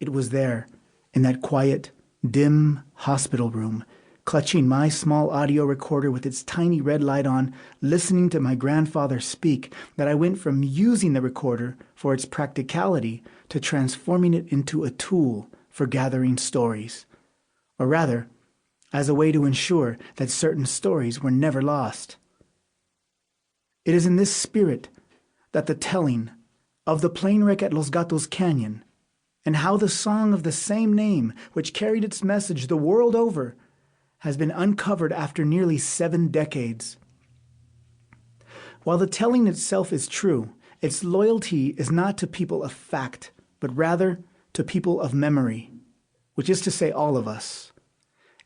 It was there, in that quiet, dim hospital room, clutching my small audio recorder with its tiny red light on, listening to my grandfather speak, that I went from using the recorder for its practicality to transforming it into a tool for gathering stories. Or rather, as a way to ensure that certain stories were never lost. It is in this spirit that the telling of the plane wreck at Los Gatos Canyon, and how the song of the same name, which carried its message the world over, has been uncovered after nearly 7 decades. While the telling itself is true, its loyalty is not to people of fact, but rather to people of memory, which is to say all of us.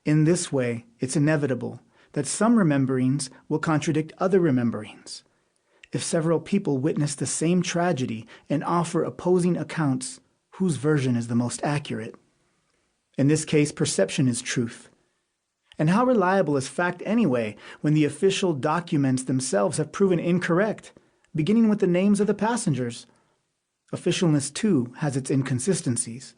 In this way, it's inevitable that some rememberings will contradict other rememberings. If several people witness the same tragedy and offer opposing accounts, whose version is the most accurate? In this case, perception is truth. And how reliable is fact anyway, when the official documents themselves have proven incorrect, beginning with the names of the passengers? Officialness, too, has its inconsistencies.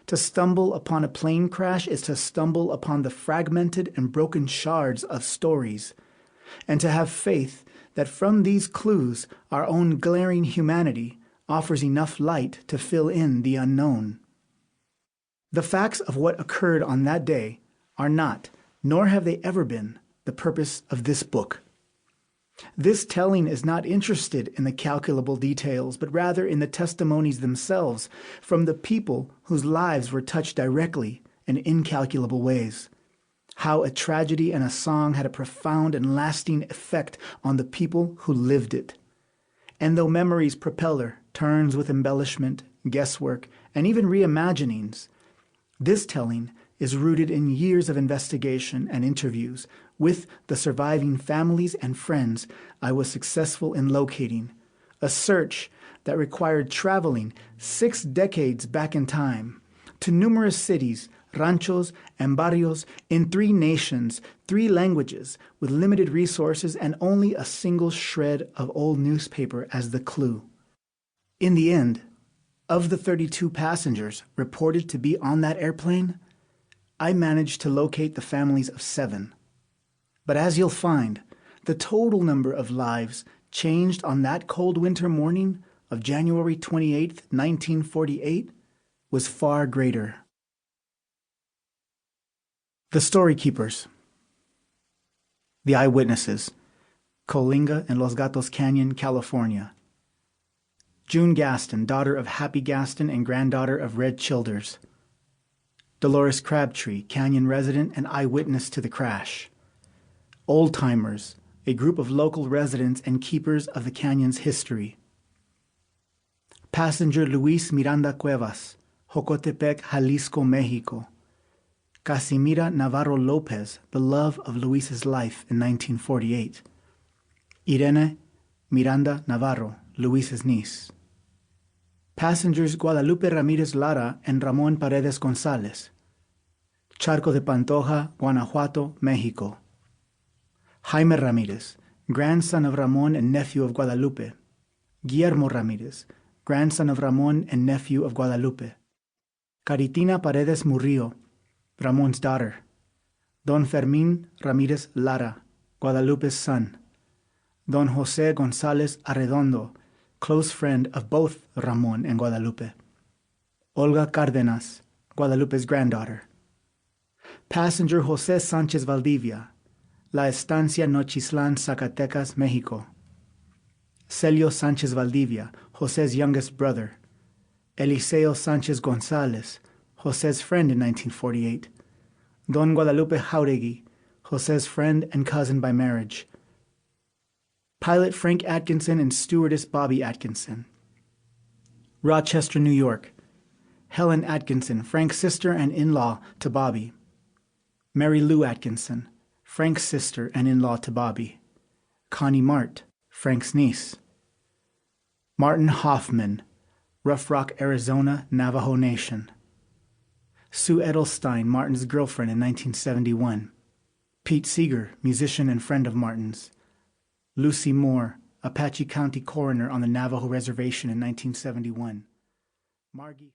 To stumble upon a plane crash is to stumble upon the fragmented and broken shards of stories, and to have faith that from these clues our own glaring humanity offers enough light to fill in the unknown. The facts of what occurred on that day are not, nor have they ever been, the purpose of this book. This telling is not interested in the calculable details, but rather in the testimonies themselves from the people whose lives were touched directly in incalculable ways. How a tragedy and a song had a profound and lasting effect on the people who lived it. And though memory's propeller turns with embellishment, guesswork, and even reimaginings, this telling is rooted in years of investigation and interviews with the surviving families and friends I was successful in locating, a search that required traveling 6 decades back in time to numerous cities, ranchos, and barrios in 3 nations, 3 languages, with limited resources and only a single shred of old newspaper as the clue. In the end, of the 32 passengers reported to be on that airplane, I managed to locate the families of 7. But as you'll find, the total number of lives changed on that cold winter morning of January 28, 1948, was far greater. The Story Keepers. The Eyewitnesses. Coalinga and Los Gatos Canyon, California. June Gaston, daughter of Happy Gaston and granddaughter of Red Childers. Dolores Crabtree, Canyon resident and eyewitness to the crash. Old Timers, a group of local residents and keepers of the canyon's history. Passenger Luis Miranda Cuevas, Jocotepec, Jalisco, Mexico. Casimira Navarro Lopez, the love of Luis's life in 1948. Irene Miranda Navarro, Luis's niece. Passengers Guadalupe Ramirez Lara and Ramon Paredes González. Charco de Pantoja, Guanajuato, Mexico. Jaime Ramirez, grandson of Ramon and nephew of Guadalupe. Guillermo Ramirez, grandson of Ramon and nephew of Guadalupe. Caritina Paredes Murillo, Ramon's daughter. Don Fermín Ramirez Lara, Guadalupe's son. Don José González Arredondo, close friend of both Ramon and Guadalupe. Olga Cárdenas, Guadalupe's granddaughter. Passenger José Sánchez Valdivia, La Estancia Nochistlán, Zacatecas, Mexico. Celio Sánchez Valdivia, José's youngest brother. Eliseo Sánchez González, José's friend in 1948. Don Guadalupe Jauregui, José's friend and cousin by marriage. Pilot Frank Atkinson and stewardess Bobby Atkinson. Rochester, New York. Helen Atkinson, Frank's sister and in-law to Bobby. Mary Lou Atkinson, Frank's sister and in-law to Bobby. Connie Mart, Frank's niece. Martin Hoffman, Rough Rock, Arizona, Navajo Nation. Sue Edelstein, Martin's girlfriend in 1971. Pete Seeger, musician and friend of Martin's. Lucy Moore, Apache County coroner on the Navajo Reservation in 1971. Margie